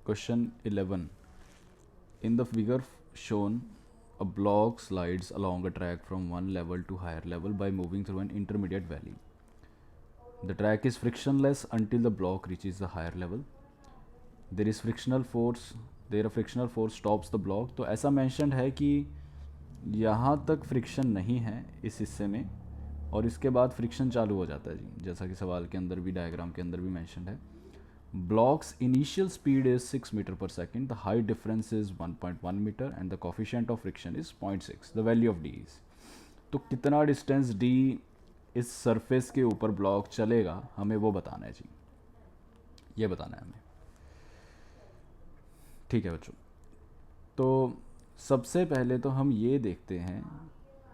Question 11. In the figure shown, a block slides along a track from one level to higher level by moving through an intermediate valley. The track is frictionless until the block reaches the higher level. There is frictional force. There a frictional force stops the block. तो ऐसा mentioned है कि यहाँ तक friction नहीं है इस हिस्से में और इसके बाद फ्रिक्शन चालू हो जाता है जी, जैसा कि सवाल के अंदर भी, डायग्राम के अंदर भी मैंशनड है. Blocks initial speed is 6 metre पर second, the height difference is 1.1 metre and the coefficient of friction is 0.6. The value of d is, तो कितना डिस्टेंस डी इस सरफेस के ऊपर ब्लॉक चलेगा हमें वो बताना है जी, ये बताना है हमें. ठीक है बच्चों, तो सबसे पहले तो हम ये देखते हैं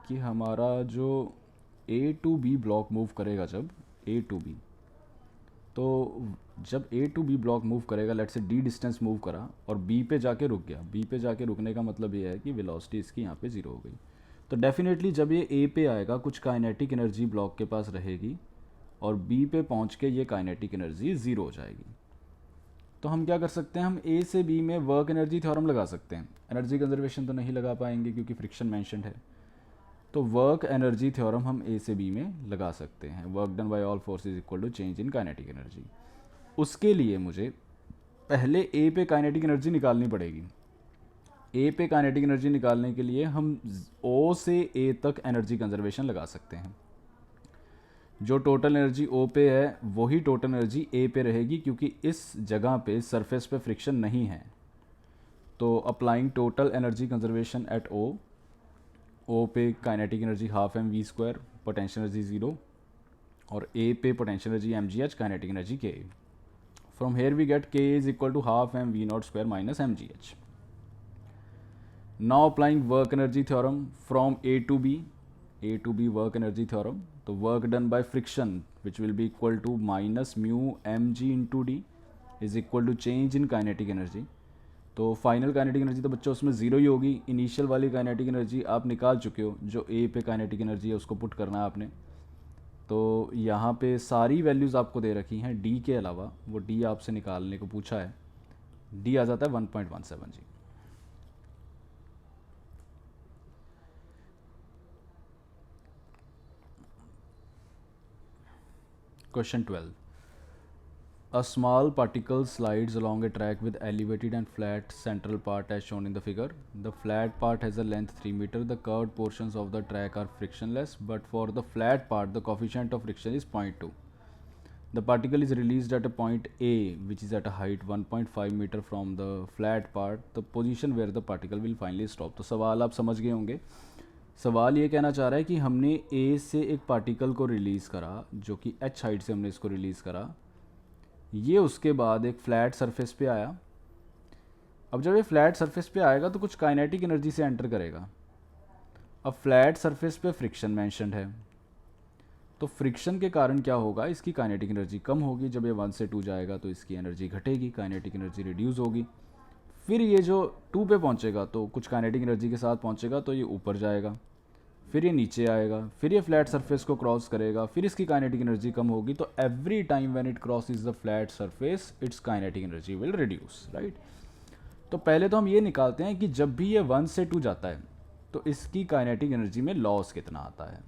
कि हमारा जो ए टू बी ब्लॉक मूव करेगा, जब ए टू बी, तो जब ए टू बी ब्लॉक मूव करेगा, लेट से डी डिस्टेंस मूव करा और बी पे जाके रुक गया. बी पे जाके रुकने का मतलब ये है कि वेलोसिटी इसकी यहाँ पे ज़ीरो हो गई. तो डेफिनेटली जब ये ए पे आएगा कुछ काइनेटिक एनर्जी ब्लॉक के पास रहेगी और बी पे पहुँच के ये काइनेटिक एनर्जी ज़ीरो हो जाएगी. तो हम क्या कर सकते हैं, हम ए से बी में वर्क एनर्जी थ्योरम लगा सकते हैं. एनर्जी कंजर्वेशन तो नहीं लगा पाएंगे क्योंकि फ्रिक्शन मेंशन्ड है. तो वर्क एनर्जी थ्योरम हम ए से बी में लगा सकते हैं. Work done by all force is equal to change in kinetic energy. उसके लिए मुझे पहले ए पे काइनेटिक एनर्जी निकालनी पड़ेगी. ए पे काइनेटिक एनर्जी निकालने के लिए हम ओ से ए तक एनर्जी कंजर्वेशन लगा सकते हैं. जो टोटल एनर्जी ओ पे है वही टोटल एनर्जी ए पे रहेगी क्योंकि इस जगह पे सरफेस पे फ्रिक्शन नहीं है. तो applying total energy conservation at O पे kinetic energy half m v square, potential energy zero, और ए पे potential energy m ji h, kinetic energy K. From here we get K is equal to half m v not square minus m ji h. Now applying work energy theorem from A to B work energy theorem. तो work done by friction which will be equal to minus mu M G into D is equal to change in kinetic energy. तो final kinetic energy तो बच्चों उसमें zero ही होगी. Initial वाली kinetic energy आप निकाल चुके हो, जो ए पे काइनेटिक एनर्जी है उसको पुट करना है आपने. तो यहाँ पे सारी वैल्यूज़ आपको दे रखी हैं डी के अलावा, वो डी आपसे निकालने को पूछा है. डी आ जाता है 1.17 जी. Question 12. A small particle slides along a track with elevated and flat central part as shown in the figure. The flat part has a length 3 meter. The curved portions of the track are frictionless, but for the flat part, the coefficient of friction is 0.2. The particle is released at a point A, which is at a height 1.5 meter from the flat part. The position where the particle will finally stop. तो सवाल आप समझ गए होंगे. सवाल ये कहना चाह रहा है कि हमने ए से एक पार्टिकल को रिलीज़ करा, जो कि एच हाइट से हमने इसको रिलीज़ करा. ये उसके बाद एक फ्लैट सरफेस पे आया. अब जब ये फ्लैट सरफेस पे आएगा तो कुछ काइनेटिक एनर्जी से एंटर करेगा. अब फ्लैट सरफेस पे फ्रिक्शन मेंशन्ड है, तो फ्रिक्शन के कारण क्या होगा, इसकी काइनेटिक एनर्जी कम होगी. जब ये 1 से 2 जाएगा तो इसकी एनर्जी घटेगी, काइनेटिक एनर्जी रिड्यूस होगी. फिर ये जो 2 पे पहुंचेगा तो कुछ काइनेटिक एनर्जी के साथ पहुंचेगा तो ये ऊपर जाएगा, फिर ये नीचे आएगा, फिर ये फ्लैट सरफेस को क्रॉस करेगा, फिर इसकी काइनेटिक एनर्जी कम होगी. तो every time when it crosses the flat surface it's kinetic energy will reduce, right. तो पहले तो हम ये निकालते हैं कि जब भी ये 1 से 2 जाता है तो इसकी काइनेटिक एनर्जी में लॉस कितना आता है.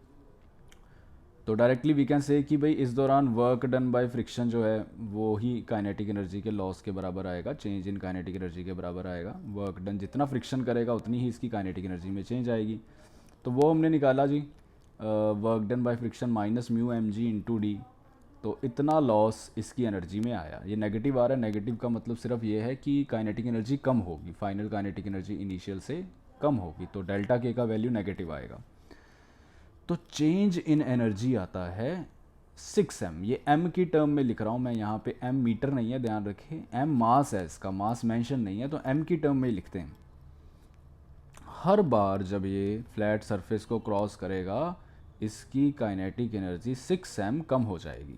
तो डायरेक्टली वी कैन से कि भाई इस दौरान वर्क डन बाय फ्रिक्शन जो है वो ही काइनेटिक एनर्जी के लॉस के बराबर आएगा, चेंज इन काइनेटिक एनर्जी के बराबर आएगा. वर्क डन जितना फ्रिक्शन करेगा उतनी ही इसकी काइनेटिक एनर्जी में चेंज आएगी. तो वो हमने निकाला जी, work done by friction minus mu M G into d. तो इतना लॉस इसकी एनर्जी में आया. ये नेगेटिव आ रहा है, नेगेटिव का मतलब सिर्फ ये है कि काइनेटिक एनर्जी कम होगी, फाइनल काइनेटिक एनर्जी इनिशियल से कम होगी. तो डेल्टा के का वैल्यू नेगेटिव आएगा. तो चेंज इन एनर्जी आता है 6m. ये m की टर्म में लिख रहा हूँ मैं, यहाँ पे m मीटर नहीं है, ध्यान रखें. m मास है, इसका मास मेंशन नहीं है, तो m की टर्म में ही लिखते हैं. हर बार जब ये फ्लैट सरफेस को क्रॉस करेगा इसकी काइनेटिक एनर्जी 6m कम हो जाएगी.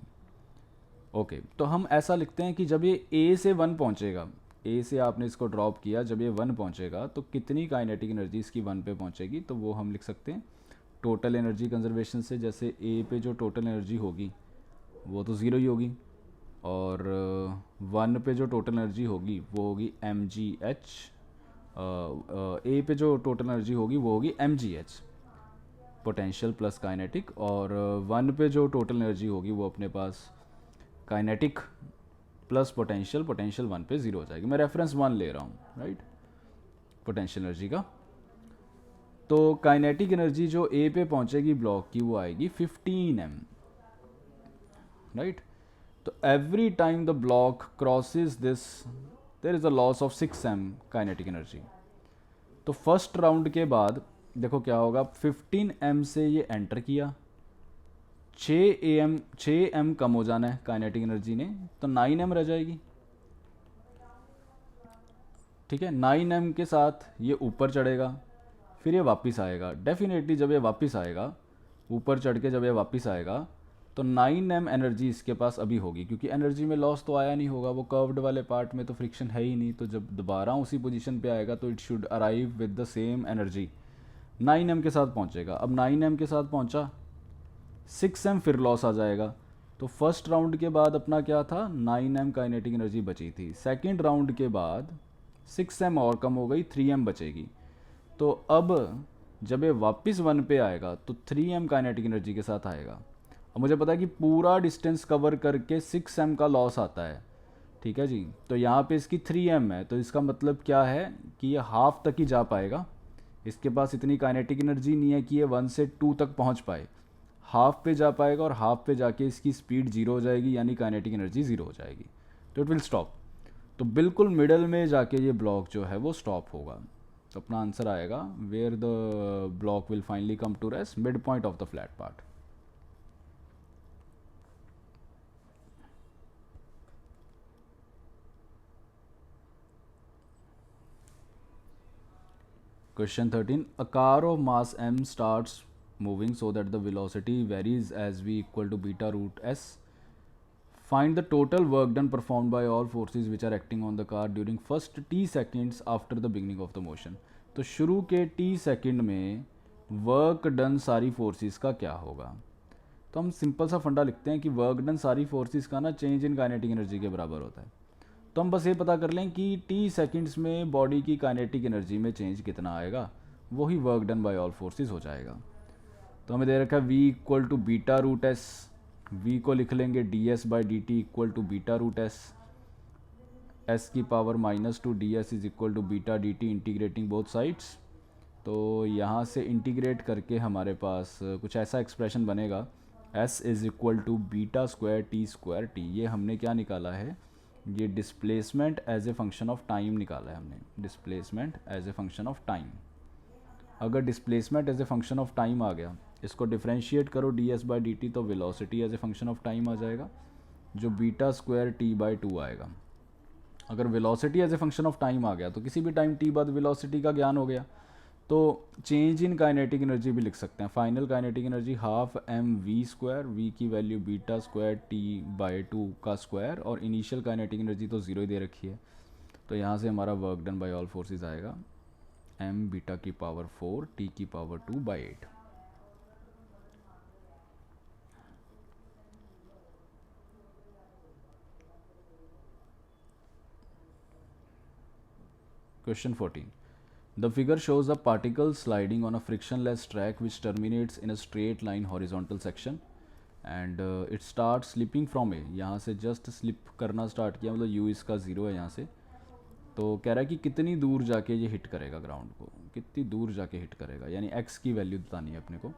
ओके, तो हम ऐसा लिखते हैं कि जब ये a से 1 पहुँचेगा, a से आपने इसको ड्रॉप किया, जब ये 1 पहुँचेगा तो कितनी काइनेटिक एनर्जी इसकी 1 पे पहुँचेगी. तो वो हम लिख सकते हैं टोटल एनर्जी कंजर्वेशन से. जैसे ए पे जो टोटल एनर्जी होगी वो तो ज़ीरो ही होगी, और 1 पे जो टोटल एनर्जी होगी वो होगी एम जी एच, ए पे जो टोटल एनर्जी होगी वो होगी एम जी एच पोटेंशियल प्लस काइनेटिक, और 1 पे जो टोटल एनर्जी होगी वो अपने पास काइनेटिक प्लस पोटेंशियल, पोटेंशियल 1 पे 0 हो जाएगी। मैं रेफरेंस 1 ले रहा हूँ, राइट, पोटेंशियल एनर्जी का। तो काइनेटिक एनर्जी जो ए पे पहुंचेगी ब्लॉक की वो आएगी 15 एम, राइट। तो every time the block crosses this there is a loss of 6 M kinetic energy. तो फर्स्ट राउंड के बाद देखो क्या होगा, 15 एम से ये एंटर किया, 6 एम कम हो जाना है काइनेटिक एनर्जी ने, तो 9 एम रह जाएगी, ठीक है। 9 एम के साथ ये ऊपर चढ़ेगा, फिर ये वापस आएगा। डेफिनेटली जब ये वापस आएगा, ऊपर चढ़ के जब ये वापस आएगा तो 9 एम एनर्जी इसके पास अभी होगी, क्योंकि एनर्जी में लॉस तो आया नहीं होगा, वो कर्व्ड वाले पार्ट में तो फ्रिक्शन है ही नहीं। तो जब दोबारा उसी पोजीशन पे आएगा तो it should arrive with the same energy, 9 M के साथ पहुंचेगा। अब 9 एम के साथ पहुंचा, 6 एम फिर लॉस आ जाएगा। तो फर्स्ट राउंड के बाद अपना क्या था, 9 एम काइनेटिक एनर्जी बची थी। सेकेंड राउंड के बाद 6 एम और कम हो गई, 3 एम बचेगी। तो अब जब ये वापस 1 पे आएगा तो 3 एम काइनेटिक एनर्जी के साथ आएगा। अब मुझे पता है कि पूरा डिस्टेंस कवर करके 6 एम का लॉस आता है, ठीक है जी। तो यहाँ पे इसकी 3 एम है, तो इसका मतलब क्या है कि ये हाफ तक ही जा पाएगा। इसके पास इतनी काइनेटिक एनर्जी नहीं है कि ये 1 से 2 तक पहुँच पाए, हाफ पे जा पाएगा, और हाफ पे जाके इसकी स्पीड 0 हो जाएगी, यानी काइनेटिक एनर्जी 0 हो जाएगी, तो इट विल स्टॉप। तो बिल्कुल मिडल में जाके ये ब्लॉक जो है वो स्टॉप होगा। तो अपना आंसर आएगा where the block will finally come to rest, midpoint of the flat part. Question 13. A car of mass m starts moving so that the velocity varies as v equal to beta root s. Find the total work done performed by all forces which are acting on the car during first t seconds after the beginning of the motion. तो शुरू के t second में work done सारी forces का क्या होगा। तो हम सिंपल सा फंडा लिखते हैं कि वर्क डन सारी फोर्सेस का ना चेंज इन काइनेटिक एनर्जी के बराबर होता है। तो हम बस ये पता कर लें कि t सेकेंड्स में बॉडी की काइनेटिक एनर्जी में चेंज कितना आएगा, वही work done by all forces हो जाएगा। तो हमें दे रखा है v equal to beta root s, v को लिख लेंगे d s by d t equal to beta root s, s की power -2 d s is equal to beta d t, integrating both sides. तो यहाँ से इंटीग्रेट करके हमारे पास कुछ ऐसा एक्सप्रेशन बनेगा, s is equal to beta square t square t. ये हमने क्या निकाला है, ये displacement as a function of time निकाला है हमने, displacement as a function of time. अगर displacement as a function of time आ गया, इसको डिफ्रेंशिएट करो d s by d t, तो velocity as a function of time आ जाएगा, जो बीटा स्क्वायर टी बाई 2 आएगा। अगर velocity as a function of time आ गया तो किसी भी टाइम टी बाद वेलोसिटी का ज्ञान हो गया, तो चेंज इन काइनेटिक एनर्जी भी लिख सकते हैं। Final kinetic energy half m v square, v की value beta square t by 2 का स्क्वायर, और इनिशियल काइनेटिक एनर्जी तो 0 ही दे रखी है। तो यहाँ से हमारा work done by all forces आएगा एम बीटा की पावर 4 टी की power 2 by 8। Question 14. The figure shows a particle sliding on a frictionless track which terminates in a straight line horizontal section and it starts slipping from A. यहाँ से just slip करना start किया, मतलब u इसका 0 है यहाँ से। तो कह रहा है कि कितनी दूर जाके ये हिट करेगा ग्राउंड को, कितनी दूर जाके हिट करेगा, यानी x की वैल्यू बतानी है अपने को।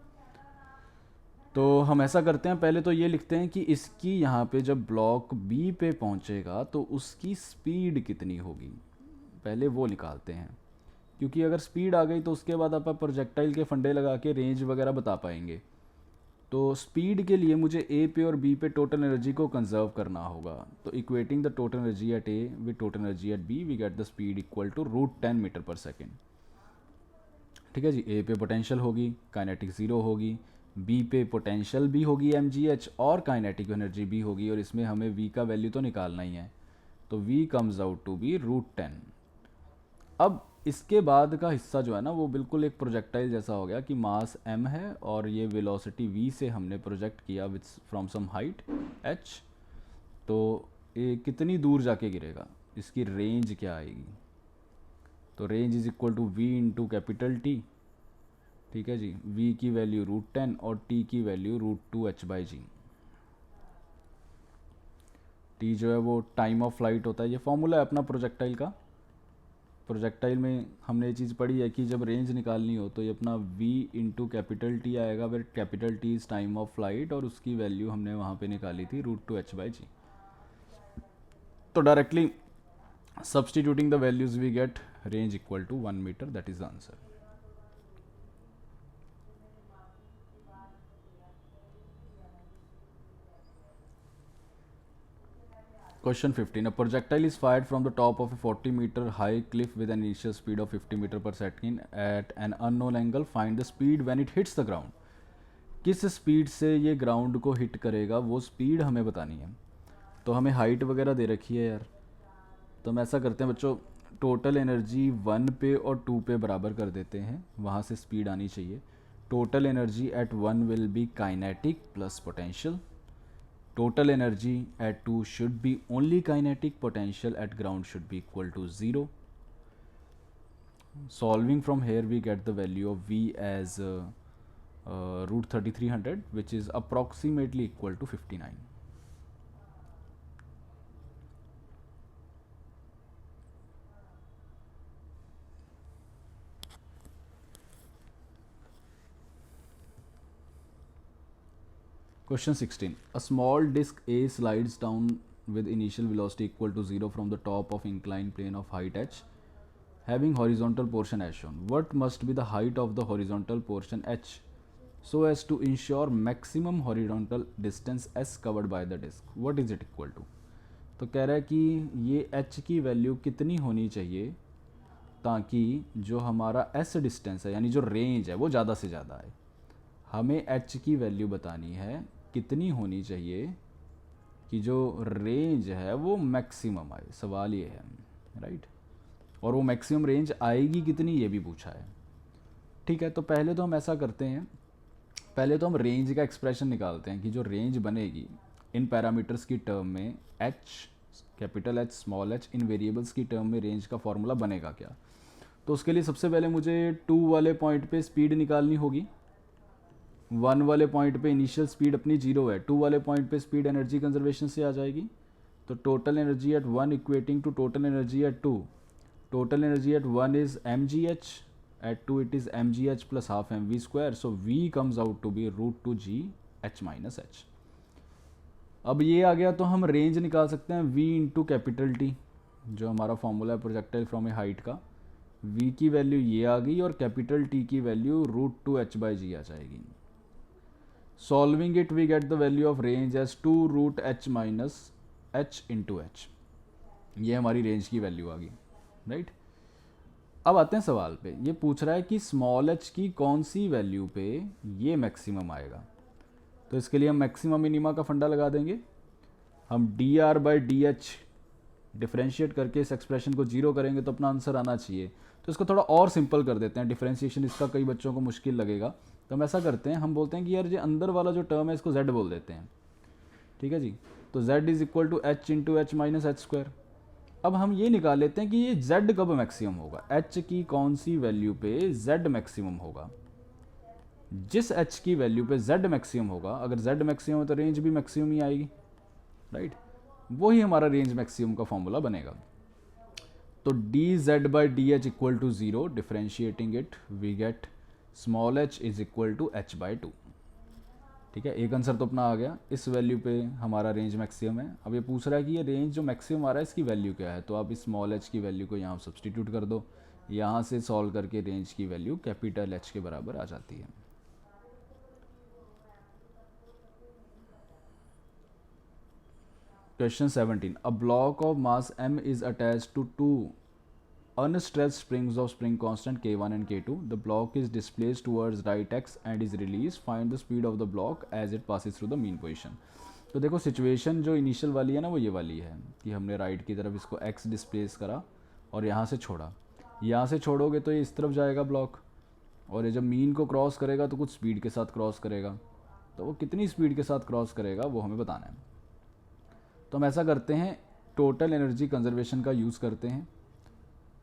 तो हम ऐसा करते हैं, पहले तो ये लिखते हैं कि इसकी यहाँ पे जब ब्लॉक B पे पहुँचेगा तो उसकी स्पीड कितनी होगी, पहले वो निकालते हैं। क्योंकि अगर स्पीड आ गई तो उसके बाद आप प्रोजेक्टाइल के फंडे लगा के रेंज वगैरह बता पाएंगे। तो स्पीड के लिए मुझे ए पे और बी पे टोटल एनर्जी को कंजर्व करना होगा। तो equating the total energy at A with total energy at B we get the speed equal to √10 metre पर सेकेंड। ठीक है जी। ए पे पोटेंशियल होगी, काइनेटिक 0 होगी, बी पे पोटेंशियल भी होगी mgh और काइनेटिक एनर्जी भी होगी, और इसमें हमें v का वैल्यू तो निकालना ही है। तो v comes out to be √10। अब इसके बाद का हिस्सा जो है ना वो बिल्कुल एक प्रोजेक्टाइल जैसा हो गया कि मास m है और ये वेलोसिटी v से हमने प्रोजेक्ट किया with from some height h। तो ये कितनी दूर जाके गिरेगा, इसकी रेंज क्या आएगी। तो range is equal to V into capital T, ठीक है जी। v की वैल्यू √10 और t की वैल्यू √2h/g। t जो है वो टाइम ऑफ फ्लाइट होता है, ये फॉर्मूला है अपना प्रोजेक्टाइल का। प्रोजेक्टाइल में हमने ये चीज़ पढ़ी है कि जब रेंज निकालनी हो तो ये अपना v इंटू कैपिटल टी आएगा, फिर capital T is time of flight और उसकी वैल्यू हमने वहाँ पे निकाली थी √2h/g। तो directly substituting the values we get range equal to 1 metre, that is the answer. Question 15. A projectile is fired from the top of a 40-meter high cliff with an initial speed of 50 meter per second at an unknown angle. Find the speed when it hits the ground. किस speed से ये ground को hit करेगा वो speed हमें बतानी है। तो हमें हाइट वगैरह दे रखी है यार, तो हम ऐसा करते हैं बच्चों, टोटल एनर्जी 1 पे और 2 पे बराबर कर देते हैं, वहाँ से स्पीड आनी चाहिए। Total energy at 1 will be kinetic plus potential. Total energy at 2 should be only kinetic, potential at ground should be equal to 0. Solving from here we get the value of V as √3300, which is approximately equal to 59. Question 16. A small disk A slides down with initial velocity equal to 0 from the top of inclined plane of height h, having horizontal portion as shown. What must be the height of the horizontal portion h so as to ensure maximum horizontal distance s covered by the disk? What is it equal to? तो कह रहा है कि ये h की value कितनी होनी चाहिए ताकि जो हमारा s डिस्टेंस है यानी जो रेंज है वो ज़्यादा से ज़्यादा है। हमें h की वैल्यू बतानी है कितनी होनी चाहिए कि जो रेंज है वो मैक्सिमम आए, सवाल ये है, राइट। और वो मैक्सिमम रेंज आएगी कितनी ये भी पूछा है, ठीक है। तो पहले तो हम ऐसा करते हैं, पहले तो हम रेंज का एक्सप्रेशन निकालते हैं कि जो रेंज बनेगी इन पैरामीटर्स की टर्म में, h capital H small h, इन वेरिएबल्स की टर्म में रेंज का फॉर्मूला बनेगा क्या। तो उसके लिए सबसे पहले मुझे 2 वाले पॉइंट पे स्पीड निकालनी होगी। 1 वाले पॉइंट पे इनिशियल स्पीड अपनी 0 है, 2 वाले पॉइंट पे स्पीड एनर्जी कंजर्वेशन से आ जाएगी। तो total energy at 1 equating to total energy at 2। Total energy at 1 is mgh, at 2 it is mgh plus half mv square, so v comes out to be √2g h minus h। अब ये आ गया तो हम range निकाल सकते हैं v into capital T, जो हमारा फॉर्मूला है प्रोजेक्टाइल फ्रॉम ए हाइट का। v की वैल्यू ये आ गई और कैपिटल टी की वैल्यू √2h/g आ जाएगी। Solving it we get the value of range as 2√h minus h into h। ये हमारी रेंज की वैल्यू आ गई, राइट। अब आते हैं सवाल पे, ये पूछ रहा है कि स्मॉल h की कौन सी वैल्यू पे ये मैक्सिमम आएगा। तो इसके लिए हम मैक्सिमम मिनिमा का फंडा लगा देंगे। हम dr/dh डिफ्रेंशिएट करके इस एक्सप्रेशन को 0 करेंगे तो अपना आंसर आना चाहिए। तो इसको थोड़ा और सिंपल कर देते हैं, डिफ्रेंशिएशन इसका कई बच्चों को मुश्किल लगेगा। तो हम ऐसा करते हैं, हम बोलते हैं कि यार ये अंदर वाला जो टर्म है इसको z बोल देते हैं, ठीक है जी। तो z is equal to h into h minus H square. अब हम ये निकाल लेते हैं कि ये z कब मैक्सिमम होगा, h की कौन सी वैल्यू पे z मैक्सिमम होगा। जिस h की वैल्यू पे z मैक्सिमम होगा, अगर z मैक्सिमम है तो रेंज भी मैक्सिमम ही आएगी, राइट। वही हमारा रेंज मैक्सिमम का फॉर्मूला बनेगा। तो dz/dh equal to 0, differentiating it we get small h is equal to h/2, ठीक है। एक आंसर तो अपना आ गया, इस वैल्यू पे हमारा रेंज मैक्सिमम है। अब ये पूछ रहा है कि ये रेंज जो मैक्सिमम आ रहा है इसकी वैल्यू क्या है। तो आप इस स्मॉल h की वैल्यू को यहाँ सब्सटीट्यूट कर दो, यहाँ से सॉल्व करके रेंज की वैल्यू कैपिटल H के बराबर आ जाती है। Question 17. A block of mass m is attached to two unstressed springs of spring constant k1 and k2. The block is displaced towards right x and is released. Find the speed of the block as it passes through the mean position. तो देखो situation जो initial वाली है ना वो ये वाली है कि हमने राइट की तरफ इसको x डिस्प्लेस करा और यहाँ से छोड़ा। यहाँ से छोड़ोगे तो ये इस तरफ जाएगा ब्लॉक, और ये जब मीन को क्रॉस करेगा तो कुछ स्पीड के साथ क्रॉस करेगा। तो वो कितनी स्पीड के साथ क्रॉस करेगा वो हमें बताना है। तो हम ऐसा करते हैं, टोटल एनर्जी कंजर्वेशन का यूज़ करते हैं।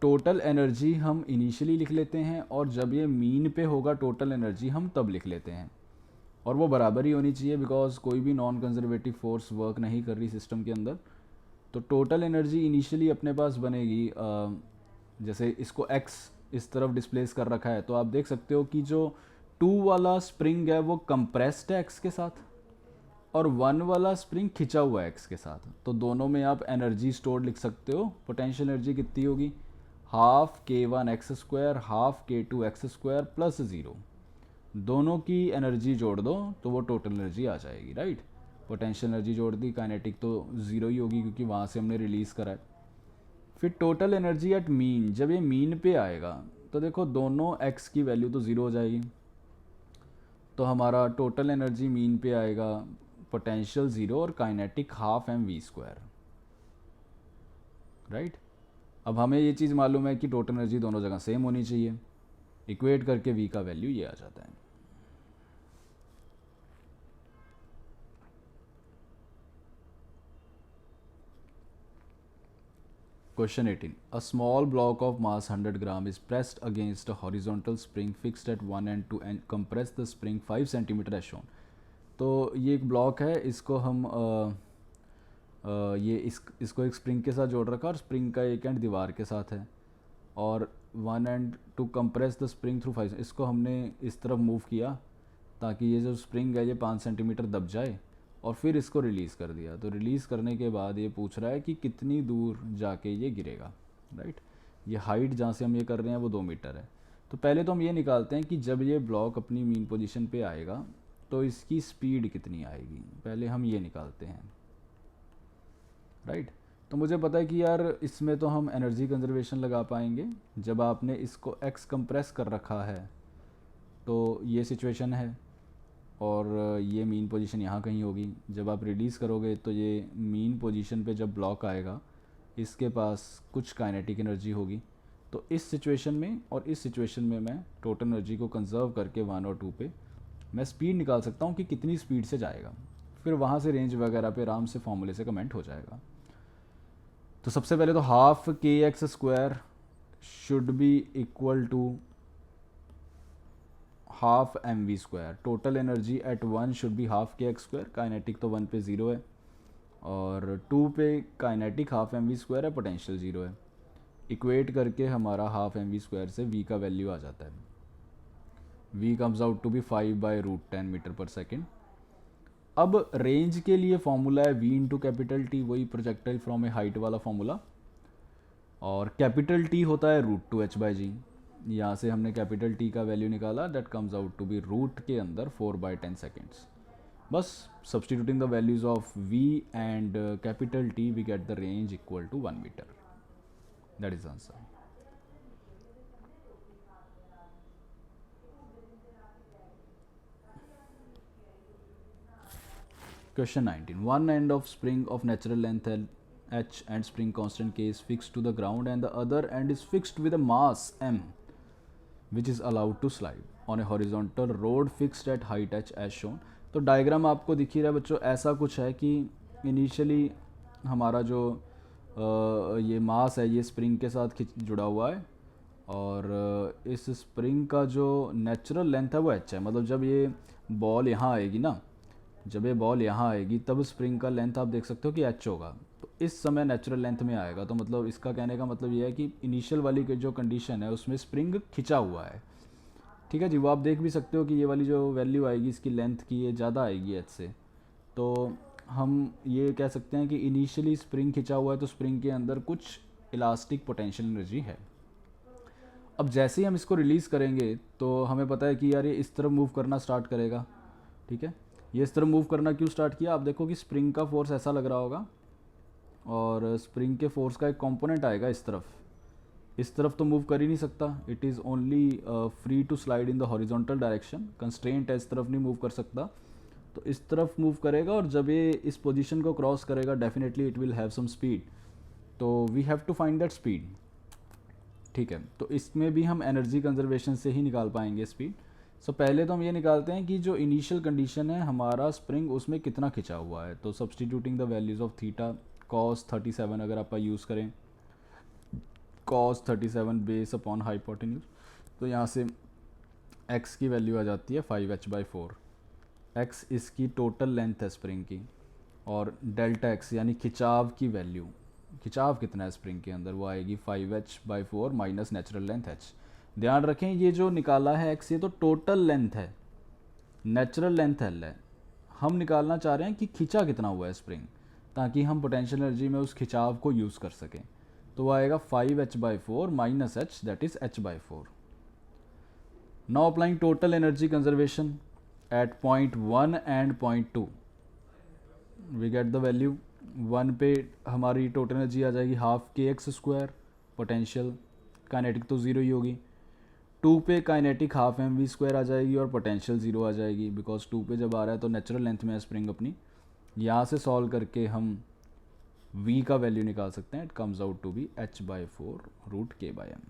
टोटल एनर्जी हम इनिशियली लिख लेते हैं, और जब ये मीन पे होगा टोटल एनर्जी हम तब लिख लेते हैं, और वो बराबर ही होनी चाहिए, बिकॉज कोई भी नॉन कंजर्वेटिव फोर्स वर्क नहीं कर रही सिस्टम के अंदर। तो टोटल एनर्जी इनिशियली अपने पास बनेगी, जैसे इसको x इस तरफ डिस्प्लेस कर रखा है, तो आप देख सकते हो कि जो 2 वाला स्प्रिंग है वो कंप्रेस्ड है x के साथ, और 1 वाला स्प्रिंग खिंचा हुआ है x के साथ। तो दोनों में आप एनर्जी स्टोर्ड लिख सकते हो। पोटेंशियल एनर्जी कितनी होगी, half k1x² half k2x² plus 0। दोनों की एनर्जी जोड़ दो तो वो टोटल एनर्जी आ जाएगी, राइट। पोटेंशियल एनर्जी जोड़ दी, काइनेटिक तो ज़ीरो ही होगी क्योंकि वहाँ से हमने रिलीज़ करा है। फिर टोटल एनर्जी एट मीन, जब ये मीन पे आएगा तो देखो दोनों x की वैल्यू तो ज़ीरो हो जाएगी, तो हमारा टोटल एनर्जी मीन पे आएगा पोटेंशियल ज़ीरो और काइनेटिक हाफ mv², राइट। अब हमें ये चीज़ मालूम है कि टोटल एनर्जी दोनों जगह सेम होनी चाहिए, इक्वेट करके v का वैल्यू ये आ जाता है। Question 18. A small block of mass 100 gram is pressed against a horizontal spring fixed at one end to compress the spring 5 centimeter as shown. तो ये एक ब्लॉक है, इसको हम इसको एक स्प्रिंग के साथ जोड़ रखा, और स्प्रिंग का एक एंड दीवार के साथ है, और one and two compress the spring through 5। इसको हमने इस तरफ मूव किया ताकि ये जो स्प्रिंग है ये 5 सेंटीमीटर दब जाए, और फिर इसको रिलीज़ कर दिया। तो रिलीज़ करने के बाद ये पूछ रहा है कि कितनी दूर जाके ये गिरेगा, राइट। ये हाइट जहाँ से हम ये कर रहे हैं वो 2 मीटर है। तो पहले तो हम ये निकालते हैं कि जब ये ब्लॉक अपनी मीन पोजीशन पे आएगा तो इसकी स्पीड कितनी आएगी, पहले हम ये निकालते हैं, राइट। तो मुझे पता है कि यार इसमें तो हम एनर्जी कंजर्वेशन लगा पाएंगे। जब आपने इसको x कंप्रेस कर रखा है तो ये सिचुएशन है, और ये मीन पोजीशन यहाँ कहीं होगी। जब आप रिलीज़ करोगे तो ये मीन पोजीशन पे जब ब्लॉक आएगा इसके पास कुछ काइनेटिक एनर्जी होगी। तो इस सिचुएशन में और इस सिचुएशन में मैं टोटल एनर्जी को कंजर्व करके 1 और 2 पे मैं स्पीड निकाल सकता हूँ कि कितनी स्पीड से जाएगा, फिर वहाँ से रेंज वगैरह पे आराम से फॉर्मूले से कमेंट हो जाएगा। तो सबसे पहले तो half kx² should be equal to half mv²। Total energy at 1 should be half kx², kinetic तो 1 पे 0 है, और 2 पे काइनेटिक हाफ mv² है, पोटेंशियल 0 है। इक्वेट करके हमारा हाफ mv² से v का वैल्यू आ जाता है। v comes out to be 5/√10 metre पर सेकेंड। अब रेंज के लिए फॉर्मूला है v इंटू कैपिटल टी, वही प्रोजेक्टाइल फ्रॉम ए हाइट वाला फॉर्मूला, और कैपिटल टी होता है √2h/g। यहाँ से हमने कैपिटल टी का वैल्यू निकाला, that comes out to be root के अंदर 4/10 सेकेंड्स। बस substituting the values of v and capital T we get the range equal to 1 metre. That is answer. Question 19. One end of spring of natural length h and spring constant k is fixed to the ground, and the other end is fixed with a mass m, which is allowed to slide on a horizontal road fixed at height h as shown. तो diagram आपको दिख ही रहा है बच्चों, ऐसा कुछ है कि इनिशियली हमारा जो ये मास है ये स्प्रिंग के साथ जुड़ा हुआ है, और इस स्प्रिंग का जो नेचुरल लेंथ है वो h है। मतलब जब ये बॉल यहाँ आएगी ना, जब ये बॉल यहाँ आएगी तब स्प्रिंग का लेंथ आप देख सकते हो कि h होगा, तो इस समय नेचुरल लेंथ में आएगा। तो मतलब इसका कहने का मतलब ये है कि इनिशियल वाली जो कंडीशन है उसमें स्प्रिंग खिंचा हुआ है, ठीक है जी। वो आप देख भी सकते हो कि ये वाली जो वैल्यू आएगी इसकी लेंथ की ये ज़्यादा आएगी h से। तो हम ये कह सकते हैं कि इनिशियली स्प्रिंग खिंचा हुआ है तो स्प्रिंग के अंदर कुछ इलास्टिक पोटेंशियल एनर्जी है। अब जैसे ही हम इसको रिलीज़ करेंगे तो हमें पता है कि यार ये इस तरफ मूव करना स्टार्ट करेगा, ठीक है। ये इस तरफ मूव करना क्यों स्टार्ट किया, आप देखो कि स्प्रिंग का फोर्स ऐसा लग रहा होगा, और स्प्रिंग के फोर्स का एक कंपोनेंट आएगा इस तरफ तो मूव कर ही नहीं सकता, it is only free to slide in the horizontal direction, constraint है, इस तरफ नहीं मूव कर सकता। तो इस तरफ मूव करेगा, और जब ये इस पोजीशन को क्रॉस करेगा definitely it will have some speed, तो we have to find that speed, ठीक है। तो इसमें भी हम एनर्जी कंजर्वेशन से ही निकाल पाएंगे स्पीड। सो पहले तो हम ये निकालते हैं कि जो इनिशियल कंडीशन है हमारा स्प्रिंग उसमें कितना खिंचा हुआ है। तो substituting the values of theta cos 37 अगर आप यूज़ करें, कॉस 37 बेस अपॉन हाइपोटेन्यूज, तो यहाँ से एक्स की वैल्यू आ जाती है 5h/4। एक्स इसकी टोटल लेंथ है स्प्रिंग की, और डेल्टा एक्स यानी खिंचाव की वैल्यू, खिंचाव कितना है स्प्रिंग के अंदर, वो आएगी 5h/4 minus natural length h। ध्यान रखें ये जो निकाला है x ये तो टोटल लेंथ है, नेचुरल लेंथ l है। हम निकालना चाह रहे हैं कि खिंचा कितना हुआ है स्प्रिंग, ताकि हम पोटेंशियल एनर्जी में उस खिंचाव को यूज़ कर सकें। तो वो आएगा 5h/4 minus h, that is h/4। Now applying total energy conservation at point 1 and point 2, we get the value. 1 पे हमारी टोटल एनर्जी आ जाएगी हाफ kx², पोटेंशियल, काइनेटिक तो ज़ीरो ही होगी। 2 पे काइनेटिक हाफ mv² आ जाएगी और पोटेंशियल ज़ीरो आ जाएगी, बिकॉज 2 पे जब आ रहा है तो नेचुरल लेंथ में है स्प्रिंग अपनी। यहाँ से सॉल्व करके हम v का वैल्यू निकाल सकते हैं, it comes out to be h/4√k/m।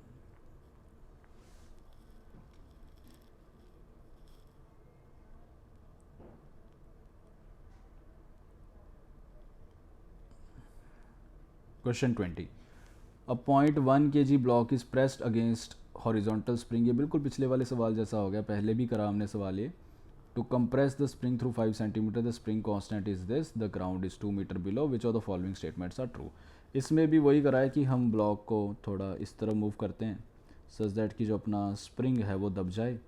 Question 20, a 0.1 kg block is pressed against horizontal spring. ये बिल्कुल पिछले वाले सवाल जैसा हो गया, पहले भी करा हमने सवाल ये। To compress the spring through 5 centimetre, the spring constant is this, the ground is 2 metre below, which of the following statements are true. इसमें भी वही करा है कि हम ब्लॉक को थोड़ा इस तरह मूव करते हैं सच दैट कि जो अपना स्प्रिंग है वो दब जाए,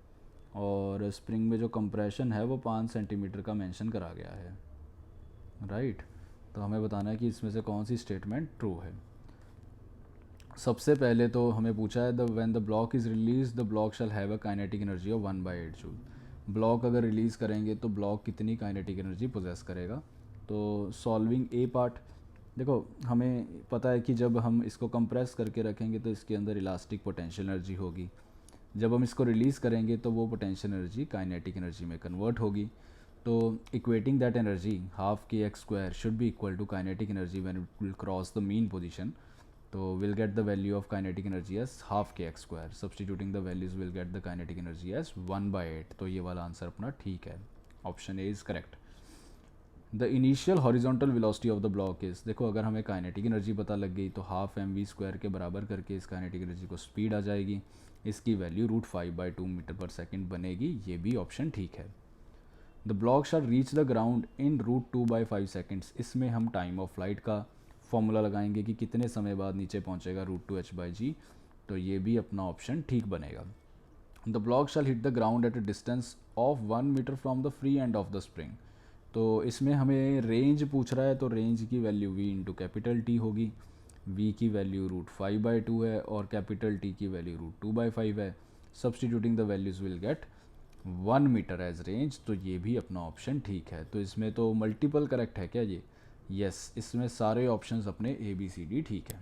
और स्प्रिंग में जो कंप्रेशन है वो 5 सेंटीमीटर का मेंशन करा गया है, राइट। तो हमें बताना है कि इसमें से कौन सी स्टेटमेंट ट्रू है। सबसे पहले तो हमें पूछा है the when the block is release the block shall have a kinetic energy of 1/8 joule. Block अगर रिलीज़ करेंगे तो ब्लॉक कितनी काइनेटिक एनर्जी पोजेस करेगा। तो सॉल्विंग ए पार्ट, देखो हमें पता है कि जब हम इसको कंप्रेस करके रखेंगे तो इसके अंदर इलास्टिक पोटेंशियल एनर्जी होगी, जब हम इसको रिलीज़ करेंगे तो वो पोटेंशियल एनर्जी काइनेटिक एनर्जी में कन्वर्ट होगी। तो equating that energy half kx² should be equal to kinetic energy when it will cross the mean position. तो will get the value of kinetic energy as half kx², substituting the values will get the kinetic energy as 1/8। तो ये वाला answer अपना ठीक है, option A is correct. The initial horizontal velocity of the block is, देखो अगर हमें kinetic energy पता लग गई तो हाफ mv² के बराबर करके इस काइनेटिक एनर्जी को स्पीड आ जाएगी, इसकी वैल्यू √5/2 मीटर पर सेकेंड बनेगी, ये भी ऑप्शन ठीक है। The block shall reach the ground in √2/5 seconds, इसमें हम टाइम ऑफ फ्लाइट का फॉर्मूला लगाएंगे कि कितने समय बाद नीचे पहुंचेगा √2h/g, तो ये भी अपना ऑप्शन ठीक बनेगा। The block shall hit the ground at a distance of 1 metre from the free end of the spring. तो इसमें हमें रेंज पूछ रहा है, तो रेंज की value v into capital T होगी। v की वैल्यू √5/2 है और कैपिटल t की वैल्यू √2/5 है। Substituting the values will get 1 metre as range, तो ये भी अपना ऑप्शन ठीक है। तो इसमें तो मल्टीपल करेक्ट है क्या ये? यस, इसमें सारे ऑप्शंस अपने A B C D ठीक है।